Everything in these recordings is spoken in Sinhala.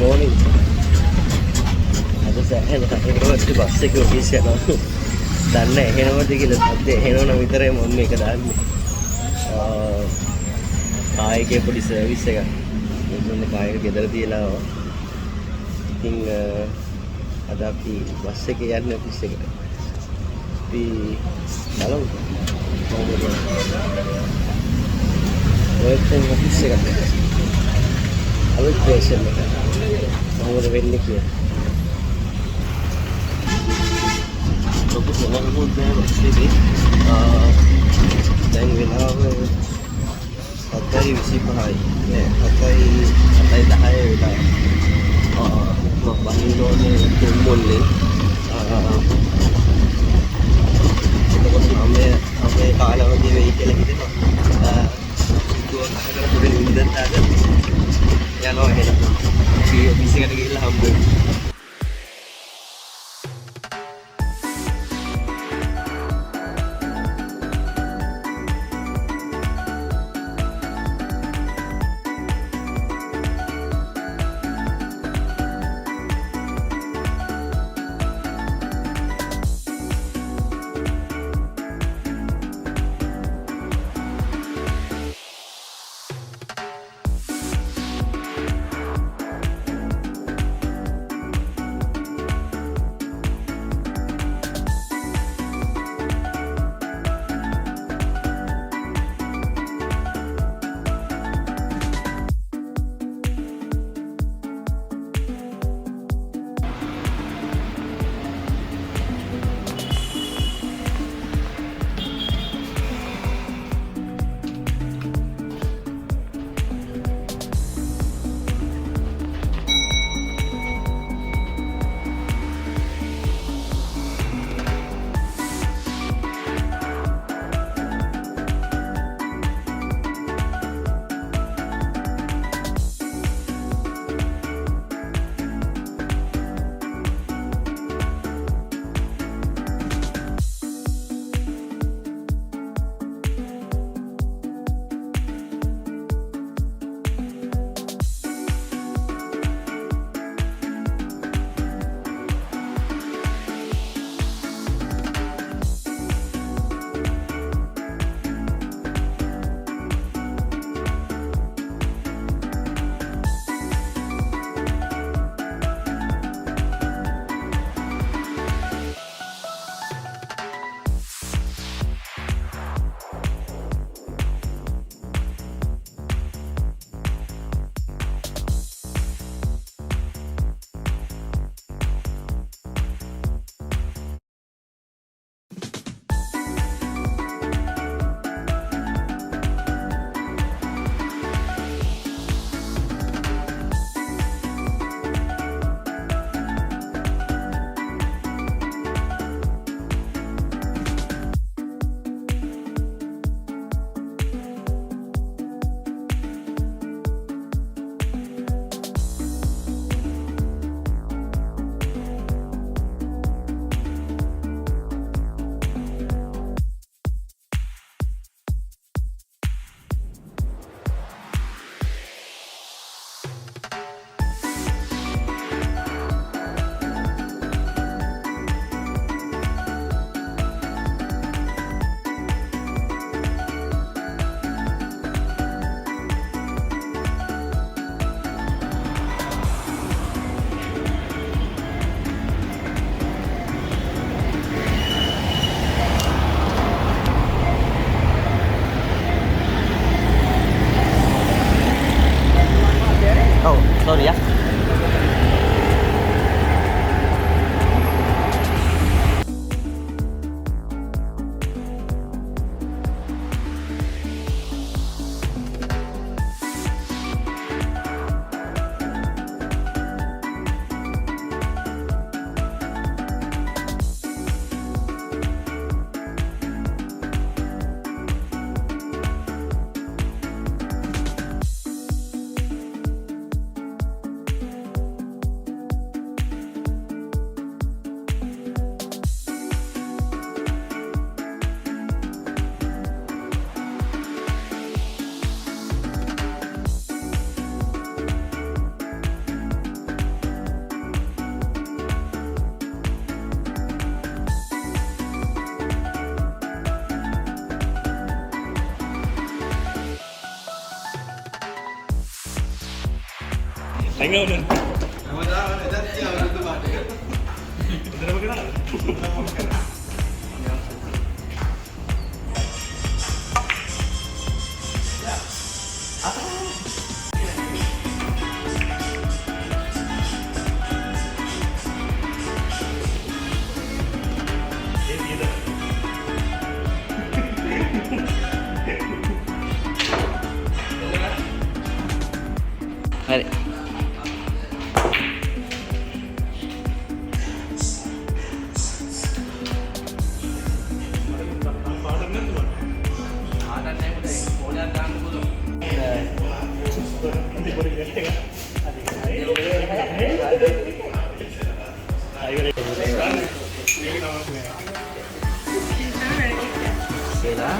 morning. අද සෑහෙන කටයුතු බස් එකේ ඔෆිස් යනවා. දන්නේ එහෙනවද කියලා සද්දේ එහෙනවනම් විතරයි මම මේක දාන්නේ. කායිකේ පොඩි සර්විස් එකක්. මොන්නේ කායික ගෙදර තියලා. ඉතින් අද අපි බස් එකේ යන්නේ ඔෆිස් එකට. අපි බලමු. ඔයත් ඔෆිස් එකට. අලුත් ප්‍රේෂන් එක. මොකද වෙන්නේ කියලා. ලොකු සමහරවල් දැන් දැන් වෙලාව 7:25යි නෑ 7:10 වෙලාව. මම බහිනෝනේ තුම්මුල්ලේ එතකොට අපේ කාලවදී වෙයි කියලා හිතෙනවා. දුවක් අහකට පුරේ වින්දන් තාද යනවා එහෙනම්. අපි ඔෆිස් එකට ගිහිල්ලා හම්බ වෙමු. හරි. Sila.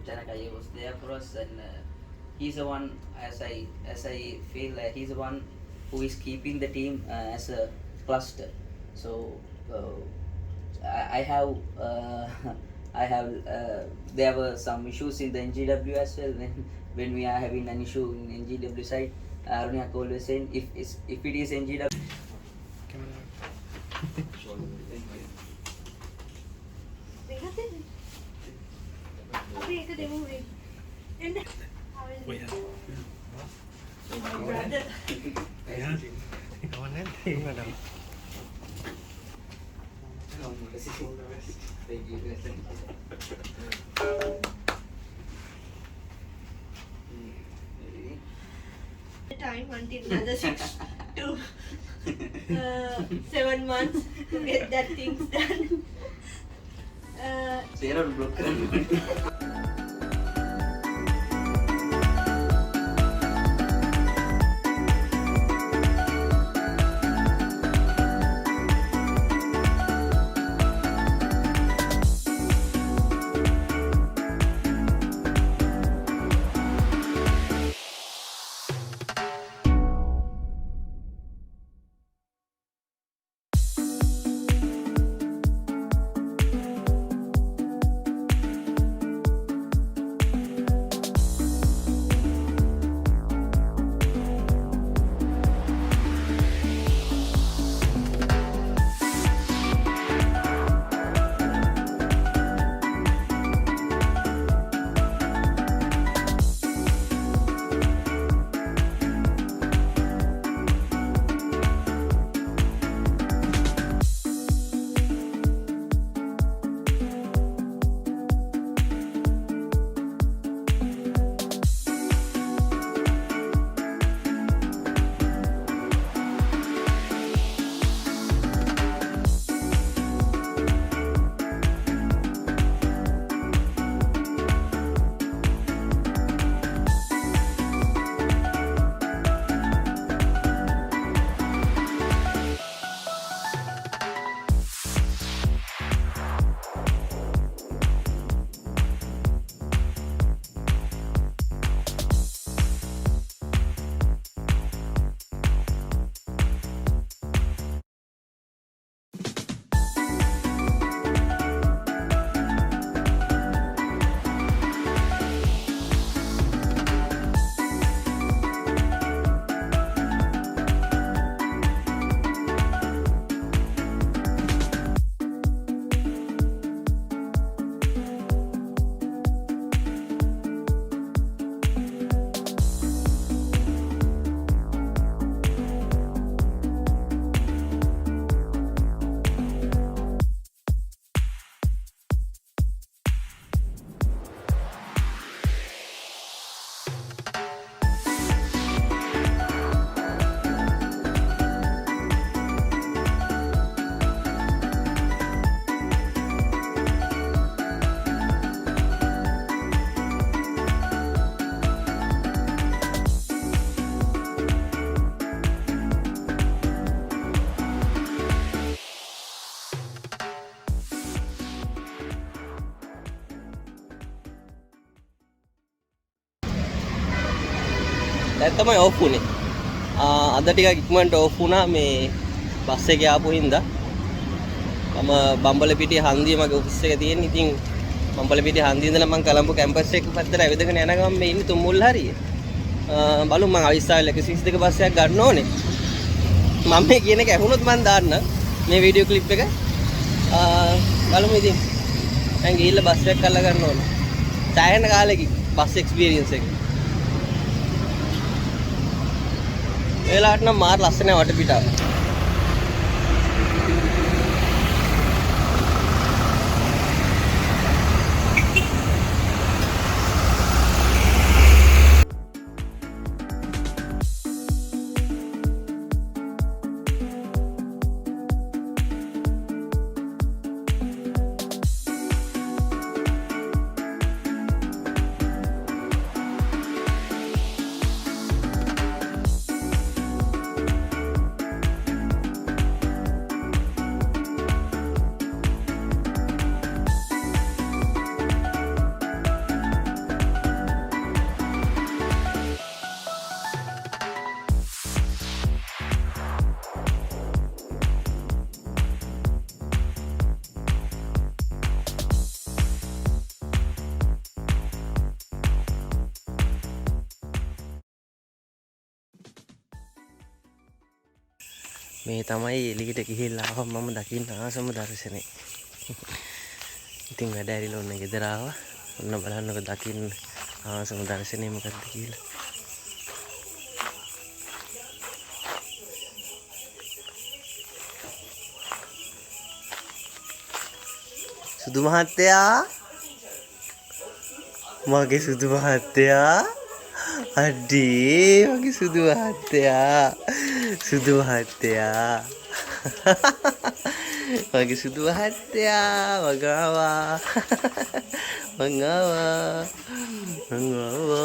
Janakaya was there for us, and he's the one, as I feel, he's the one who is keeping the team as a cluster. So I have there were some issues in the NGW as well. When we are having an issue in NGW side, Arunyak always saying if it is NGW. Time until another 6 to 7 months to get that things done. දැන් තමයි ඕෆ් වුනේ. අද ටිකක් ඉක්මනට ඕෆ් වුණා මේ බස් එකේ ආපු හින්දා. මම බම්බලපිටිය හන්දිය මගේ ඔෆිස් එක තියෙන. ඉතින් බම්බලපිටිය හන්දිය ඉඳලා මම කොළඹ කැම්පස් එක පැත්තට ඇවිදගෙන යන ගමන් මේ ඉන්නේ තුම්මුල් හරිය. බලමු මම අවිස්සාවල 122 බස් එකක් ගන්න ඕනේ. මම මේ කියන එක ඇහුනොත් මම දාන්න මේ වීඩියෝ ක්ලිප් එක. බලමු ඉතින්. දැන් ගිහිල්ලා බස් එකක් අල්ල ගන්න ඕනේ. ඡායන කාලෙකින් බස් එක්ස්පීරියන්ස් එක. වෙලාවට නම් මාර ලස්සනයි වටපිටාව. මේ තමයි එළියට ගිහිල්ලා ආවම මම දකින්න ආසම දර්ශනේ. ඉතින් වැඩ ඇරිලා ඔන්න ගෙදර ආවා. ඔන්න බලන්නකො දකින්න ආසම දර්ශනේ මොකක්ද කියලා. සුදු මහත්තයා මගේ සුදු මහත්තයා අඩේ මගේ සුදු මහත්තයා සුදු මහත්තයා මගේ සුදු මහත්තයා වගාවා වගාවා වගාවා